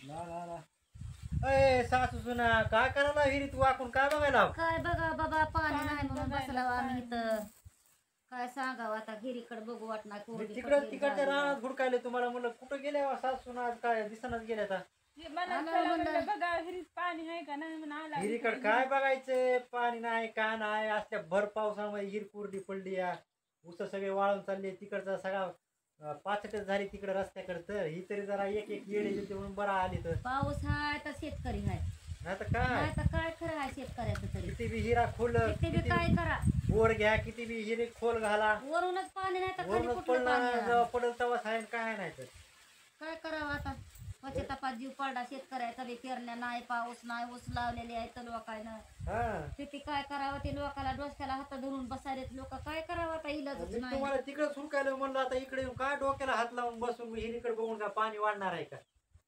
ला ला ला. अय सासू सुना काय करायला हिरीत वाकून काय बघायला? काय बघा बाबा पाणी नाही म्हणून बसला आम्ही इथं. काय सांगावं आता गिरीकडे बघू वाटणार कोरडी तिकडं पडली तिकडच्या झाली. रानात हुडकायले तुम्हाला म्हणलं कुठं गेल्या सासू सुना काय दिसनाच गेल्या आता. बघा हिरीत पाणी आहे का नाही म्हणून आला. हिरीकडे काय बघायचं पाणी नाही का नाही असल्या भर पावसामध्ये हिर कुरडी पडली या उस सगळे वाळून चालले तिकडचा सगळा पाचटच झाली तिकडे रस्त्याकडे तर ही तरी जरा एक एक येडे येते म्हणून बरा आली तर पाऊस हाय तर शेतकरी हाय नाही तर काय नाही तर काय खरं आहे शेतकऱ्याचं तरी. किती बी हिरा खोल किती बी काय करा बोर घ्या किती बी हिरे खोल घाला वरूनच पाणी नाही तर खाली वरूनच कुठलं पाणी पडलं आहे? जेव्हा पडल तेव्हा आहे काय नाही तर काय करावं आता पचतापात जीव पडला शेतकऱ्याचा बी पेरण्या नाही पाऊस नाही ऊस लावलेले आहे तर लोकांना हा किती काय करावं ते लोकाला डोसक्याला हात धरून बसायलेत लोक काय करावं आता इलाजच मी नाही. तुम्हाला तिकडे सुरकायला म्हणलं आता इकडे येऊन काय डोक्याला हात लावून बसून हिरीकडे बघून का पाणी वाढणार आहे का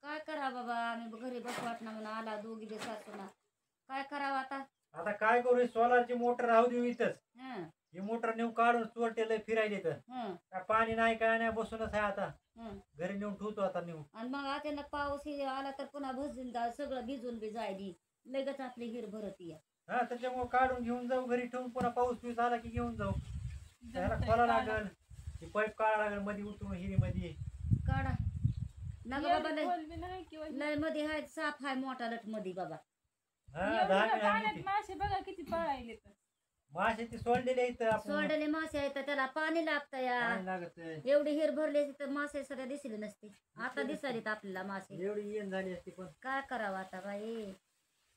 काय करा बाबा आम्ही घरी बस वाटणं म्हणून आला दोघी दिवसात काय करावं आता. आता काय करू सोलारची मोटर राहू देऊ इथंच हं, ही मोटर नेऊन काढून चोरटेल फिरायले तर हं, काय पाणी नाही काय नाही बसूनच आहे आता हं. घरी नेऊन ठेवतो आता नेऊन आणि मग अचानक पाऊस हे आला तर पुन्हा सगळं भिजून बी जायली लगेच आपली हिर भरत या. हा त्याच्यामुळे काढून घेऊन जाऊ घरी ठेवून पुन्हा पाऊस पिऊस आला की घेऊन जाऊ त्याला खोला लागल ती पाईप काढा लागल मध्ये उतरून हिरी मध्ये काढा नका बाबा खोल बी नाही किंवा लय मध्ये हाय साफ हाय मोठा लट मध्ये बाबा. हा एवढं 10 मिनिट पाण्यात मोठी. मासे बघा किती पळायले तर. मासे ती सोडलेली आहेत आपण सोडलेले मासे आहेत तर त्याला पाणी लागतं या. पाणी लागत एवढी हिर भरली असती तर मासे सगळ्या दिसले नसते. आता दिसालीत आपल्याला मासे. एवढी येण झाली असती पण काय करावं आता बाई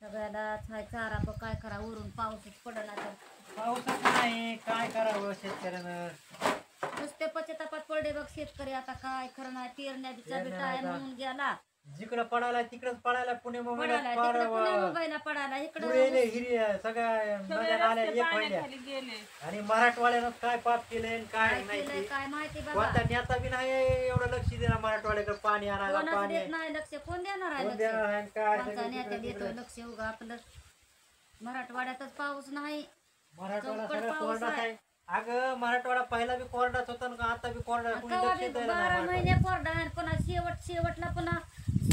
सगळ्याला चारा पण काय करा वरून पाऊसच पडला तर पाऊसच नाही काय करावं शेतकऱ्यानं नुसते पचतापात पडले बघ शेतकरी आता काय खरं नाही पेरण्याचा पेरण्या टाइम आता. होऊन गेला जिकडं पडायला तिकडच पडायला पुणे पडायला तिकडे पुणे मुंबईला पडायला पुढे इकडे हिरी सगळ्या सगळे नद्या नाल्या रस्ते एक व्हायल्या पाण्याखाली गेले. आणि मराठवाड्यानं काय पाप केलंय आणि काय काय नाही केलंय ते. काय माहिती बाबा. कोणता नेता बी नाही एवढं लक्ष देणार मराठवाड्याकडे पाणी आणायला कोणाच पाणी देत नाही लक्ष कोण देणार आहे कोण लक्ष देणार आहे आणि काय कोणता सगळं नेत्या तिकडं देतो तिकडं. लक्ष उगा आपलं मराठवाड्यातच पाऊस नाही. मराठवाडा चौकट सगळा पाऊस कोरडाच आहे. आहे अगं मराठवाडा पहिला बी कोरडाच होता ना आता बी कोरडा कोणी कवा लक्ष बी द्यायला 12 नाही महिने कोरडा आहे पुन्हा शेवटला पुन्हा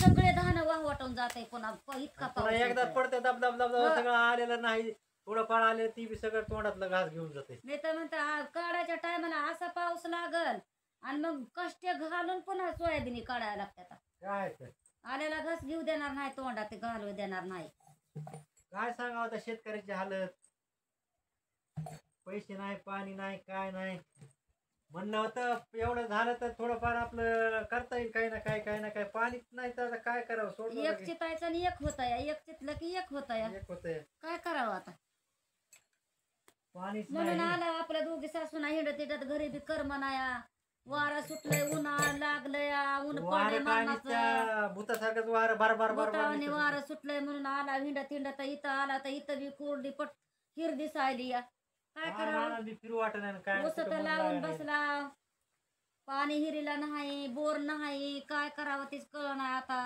सगळे धान वाहवटून जाते पुन्हा इतका पुन्हा पाऊस एकदा येतोय. पडते दब दब दब दब हो. सगळं आलेलं नाही थोडं फार आले ती बी सगळं तोंडातलं घास घेऊन जाते मी तर म्हणते काढायच्या टायमाला असा पाऊस लागल आणि मग कष्ट घालून पुन्हा सोयाबीन काढायला लागतात. काय तर आलेला घास घेऊ देणार नाही तोंडात घालू देणार नाही. काय सांगावं आता शेतकऱ्याची हालत पैसे नाही पाणी नाही काय नाही म्हणणं होतं एवढं झालं तर थोडंफार आपलं करता येईल काही ना काही पाणीच नाही तर आता काय करावं सोडलं एक चितायचं आणि एक होता या एक चितलं की एक होता या एक होतंय काय करावं आता. पाणीच म्हणून नाही आला आपल्या दोघी सासूना हिंडत हिंडत घरी बी करमनाया वारा सुटलंय उन्हा लागलंय ऊन वारं पडले काय मरणाचं नुसतं भूतासारखंच वारं बार बार बार बार बोटावाने वारं सुटलंय म्हणून आला हिंडत हिंडत इथं आला तर इथं बी कोरडी पट हिर दिसायली या काय करावं. फिरू वाटत नाही काय उसत कुठं मन लावून लागत नाही. बसला पाणी हिरीला नाही बोर नाही काय करावं तेच कळ नाही आता.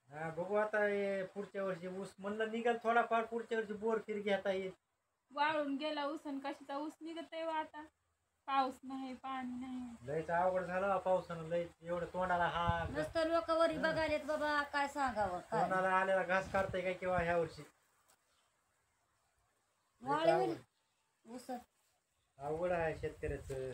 हा बघू आता हे पुढच्या वर्षी ऊस म्हणलं निघाल थोडाफार पुढच्या वर्षी बोर फिर घेता येईल वाळून गेला ऊस आणि कशाचा ऊस निघत आहे आता. पाऊस नाही पाणी नाही. लयच अवघड झालं पावसानं लय एवढं तोंडाला हा नुसतं लोक वरी बघायलेत बाबा काय सांगावं काय तोंडाला आलेला घास काढताय काय किंवा ह्या वर्षी वाळी होईल ऊस अवघड आहे शेतकऱ्याचं